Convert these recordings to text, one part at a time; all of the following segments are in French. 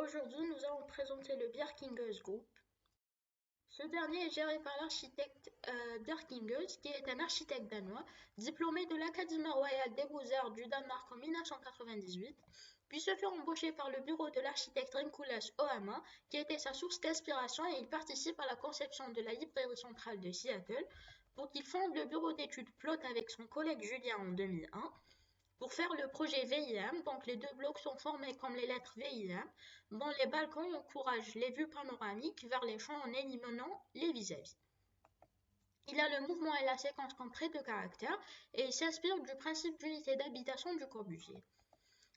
Aujourd'hui, nous allons présenter le Bjerkinghuis Group. Ce dernier est géré par l'architecte Bjerkinghuis, qui est un architecte danois, diplômé de l'Académie royale des beaux-arts du Danemark en 1998, puis se fait embaucher par le bureau de l'architecte Rinkulas Ohama, qui était sa source d'inspiration, et il participe à la conception de la librairie centrale de Seattle, pour qu'il fonde le bureau d'études Plot avec son collègue Julien en 2001. Pour faire le projet VIM, donc les deux blocs sont formés comme les lettres VIM, dont les balcons encouragent les vues panoramiques vers les champs en éliminant les vis-à-vis. Il a le mouvement et la séquence comme trait de caractère et il s'inspire du principe d'unité d'habitation du Corbusier.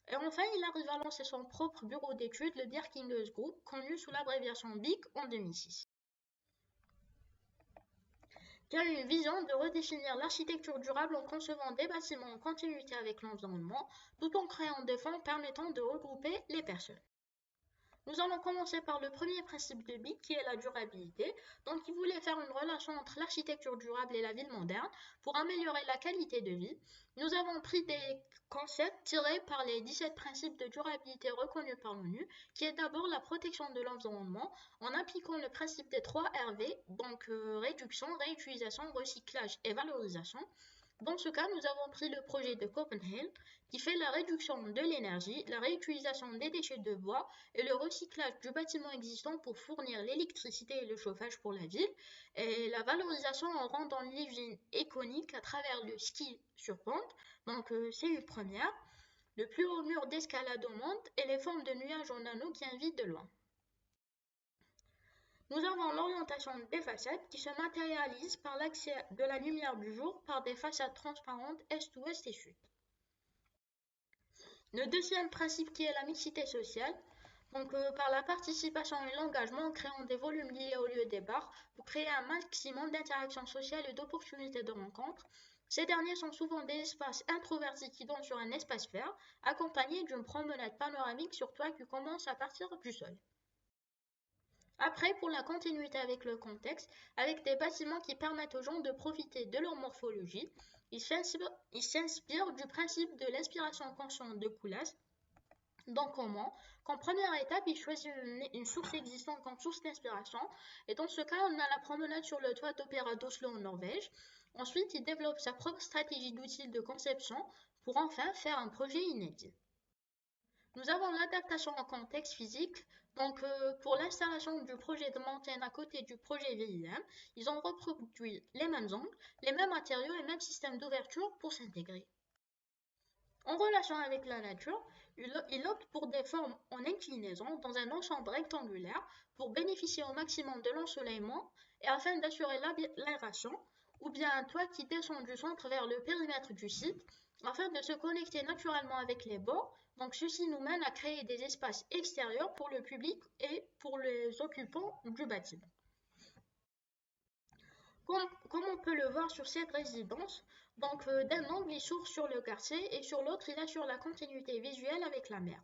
Et enfin, il arrive à lancer son propre bureau d'études, le Bjerkinghuis Group, connu sous l'abréviation BIC en 2006. Qui a une vision de redéfinir l'architecture durable en concevant des bâtiments en continuité avec l'environnement, tout en créant des fonds permettant de regrouper les personnes. Nous allons commencer par le premier principe de BIC qui est la durabilité. Donc, il voulait faire une relation entre l'architecture durable et la ville moderne pour améliorer la qualité de vie. Nous avons pris des concepts tirés par les 17 principes de durabilité reconnus par l'ONU, qui est d'abord la protection de l'environnement en appliquant le principe des 3 RV, donc réduction, réutilisation, recyclage et valorisation. Dans ce cas, nous avons pris le projet de Copenhague qui fait la réduction de l'énergie, la réutilisation des déchets de bois et le recyclage du bâtiment existant pour fournir l'électricité et le chauffage pour la ville, et la valorisation en rendant l'usine iconique à travers le ski sur pente, donc c'est une première, le plus haut mur d'escalade au monde et les formes de nuages en anneaux qui invitent de loin. Nous avons l'orientation des façades qui se matérialise par l'accès de la lumière du jour par des façades transparentes est-ouest et sud. Le deuxième principe qui est la mixité sociale, donc par la participation et l'engagement en créant des volumes liés au lieu des bars pour créer un maximum d'interactions sociales et d'opportunités de rencontres. Ces derniers sont souvent des espaces introvertis qui donnent sur un espace vert, accompagnés d'une promenade panoramique sur toit qui commence à partir du sol. Après, pour la continuité avec le contexte, avec des bâtiments qui permettent aux gens de profiter de leur morphologie, il s'inspire du principe de l'inspiration consciente de Coulas. Donc comment? Qu'en première étape, il choisit une source existante comme source d'inspiration, et dans ce cas, on a la promenade sur le toit d'Opéra d'Oslo en Norvège. Ensuite, il développe sa propre stratégie d'outils de conception pour enfin faire un projet inédit. Nous avons l'adaptation en contexte physique. Donc, pour l'installation du projet de montagne à côté du projet VIM, ils ont reproduit les mêmes angles, les mêmes matériaux et même système d'ouverture pour s'intégrer. En relation avec la nature, il opte pour des formes en inclinaison dans un ensemble rectangulaire pour bénéficier au maximum de l'ensoleillement et afin d'assurer l'aération, ou bien un toit qui descend du centre vers le périmètre du site afin de se connecter naturellement avec les bords. Donc ceci nous mène à créer des espaces extérieurs pour le public et pour les occupants du bâtiment. Comme on peut le voir sur cette résidence, donc d'un angle il s'ouvre sur le quartier et sur l'autre il assure la continuité visuelle avec la mer.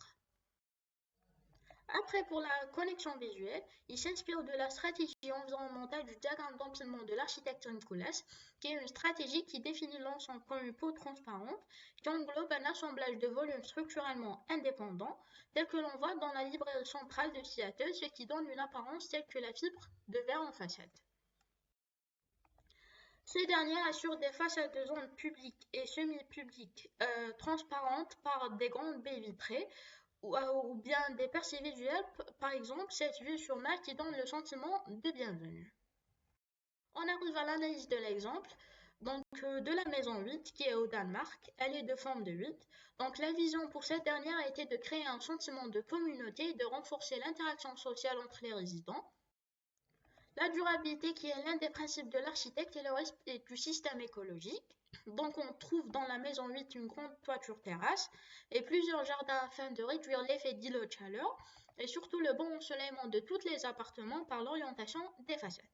Après, pour la connexion visuelle, il s'inspire de la stratégie environnementale du diagramme d'empilement de l'architecte Rinkulas, qui est une stratégie qui définit l'ensemble comme une peau transparente, qui englobe un assemblage de volumes structurellement indépendants, tel que l'on voit dans la librairie centrale de Seattle, ce qui donne une apparence telle que la fibre de verre en façade. Ces derniers assurent des façades de zones publiques et semi-publiques transparentes par des grandes baies vitrées, ou bien des percées visuelles, par exemple cette vue sur mer qui donne le sentiment de bienvenue. On arrive à l'analyse de l'exemple, donc de la maison 8 qui est au Danemark, elle est de forme de 8. Donc la vision pour cette dernière a été de créer un sentiment de communauté et de renforcer l'interaction sociale entre les résidents. La durabilité qui est l'un des principes de l'architecte et le respect du système écologique. Donc on trouve dans la maison 8 une grande toiture terrasse et plusieurs jardins afin de réduire l'effet d'îlot de chaleur et surtout le bon ensoleillement de tous les appartements par l'orientation des façades.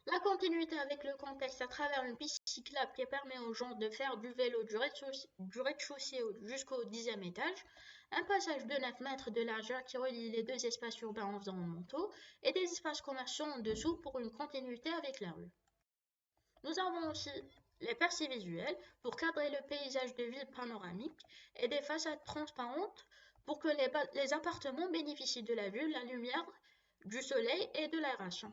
La continuité avec le contexte à travers une piste cyclable qui permet aux gens de faire du vélo du rez-de-chaussée jusqu'au 10e étage, un passage de 9 mètres de largeur qui relie les deux espaces urbains environnementaux et des espaces commerciaux en dessous pour une continuité avec la rue. Nous avons aussi les percées visuelles pour cadrer le paysage de ville panoramique et des façades transparentes pour que les appartements bénéficient de la vue, la lumière, du soleil et de l'aération.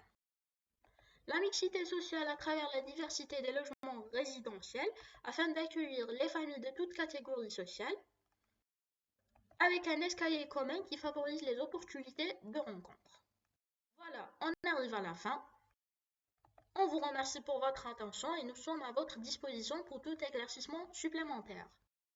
La mixité sociale à travers la diversité des logements résidentiels afin d'accueillir les familles de toutes catégories sociales avec un escalier commun qui favorise les opportunités de rencontre. Voilà, on arrive à la fin. On vous remercie pour votre attention et nous sommes à votre disposition pour tout éclaircissement supplémentaire.